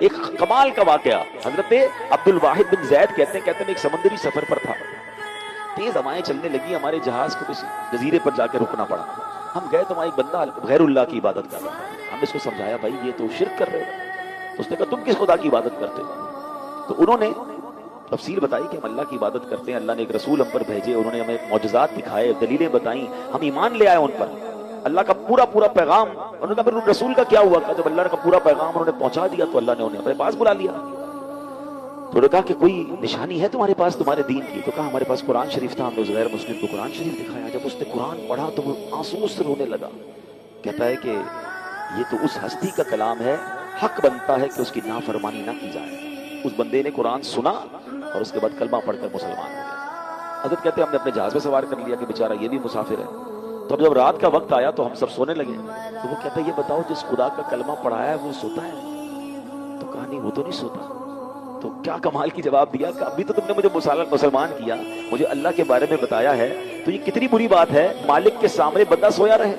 ایک کمال کا واقعہ، حضرت عبد الواحد بن زید کہتے ہیں ایک سمندری سفر پر تھا، تیز ہوائیں چلنے لگی، ہمارے جہاز کو کسی جزیرے پر جا کے رکنا پڑا۔ ہم گئے تو وہاں ایک بندہ غیر اللہ کی عبادت کر رہا تھا، ہم نے اس کو سمجھایا بھائی یہ تو شرک کر رہے ہو، تو اس نے کہا تم کس خدا کی عبادت کرتے ہو؟ تو انہوں نے تفصیل بتائی کہ ہم اللہ کی عبادت کرتے ہیں، اللہ نے ایک رسول ہم پر بھیجے، انہوں نے ہمیں معجزات دکھائے، دلیلیں بتائیں، ہم ایمان لے آئے ان پر، اللہ کا پورا پیغام۔ انہوں نے کہا پھر رسول کا کیا ہوا؟ جب اللہ کا پورا پیغام انہوں نے پہنچا دیا تو اللہ نے انہیں اپنے پاس بلا لیا۔ تو انہوں نے کہا کہ کوئی نشانی ہے تمہارے پاس تمہارے دین کی؟ تو کہا ہمارے پاس قرآن شریف تھا، ہم نے اس غیر مسلم کو قرآن شریف دکھایا، جب اس نے قرآن پڑھا تو وہ آنسو سے رونے لگا، کہتا ہے کہ یہ تو اس ہستی کا کلام ہے، حق بنتا ہے کہ اس کی نافرمانی نہ کی جائے۔ اس بندے نے قرآن سنا اور اس کے بعد کلمہ پڑھ کر مسلمان ہو گیا۔ حضرت کہتے ہیں ہم نے اپنے جہاز میں سوار کر لیا کہ بیچارہ یہ بھی مسافر ہے۔ تو اب جب رات کا وقت آیا تو ہم سب سونے لگے، تو وہ کہتا ہے یہ بتاؤ جس خدا کا کلمہ پڑھایا ہے وہ سوتا ہے؟ تو کہا نہیں وہ تو نہیں سوتا۔ تو کیا کمال کی جواب دیا کہ ابھی تو تم نے مجھے مسلمان کیا، مجھے اللہ کے بارے میں بتایا ہے، تو یہ کتنی بری بات ہے مالک کے سامنے بندہ سویا رہے،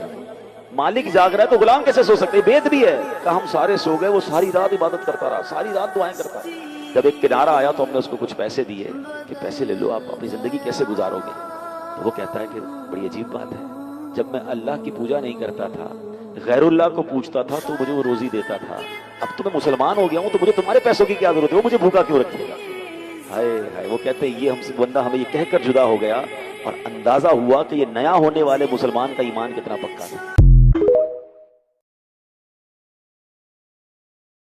مالک جاگ رہا ہے تو غلام کیسے سو سکتے؟ بید بھی ہے۔ کہ ہم سارے سو گئے، وہ ساری رات عبادت کرتا رہا، ساری رات دعائیں کرتا رہا۔ جب ایک کنارہ آیا تو ہم نے اس کو کچھ پیسے دیے کہ پیسے لے لو، آپ اپنی زندگی کیسے گزارو گے؟ تو وہ کہتا ہے کہ بڑی عجیب بات ہے، جب میں اللہ کی پوجا نہیں کرتا تھا، غیر اللہ کو پوجتا تھا تو مجھے وہ روزی دیتا تھا، اب تو میں مسلمان ہو گیا ہوں تو مجھے تمہارے پیسوں کی کیا ضرورت ہے، وہ مجھے بھوکا کیوں رکھے گا؟ ہائے ہائے، وہ کہتے ہیں یہ ہم سے بندہ ہمیں یہ کہہ کر جدا ہو گیا اور اندازہ ہوا کہ یہ نیا ہونے والے مسلمان کا ایمان کتنا پکا تھا۔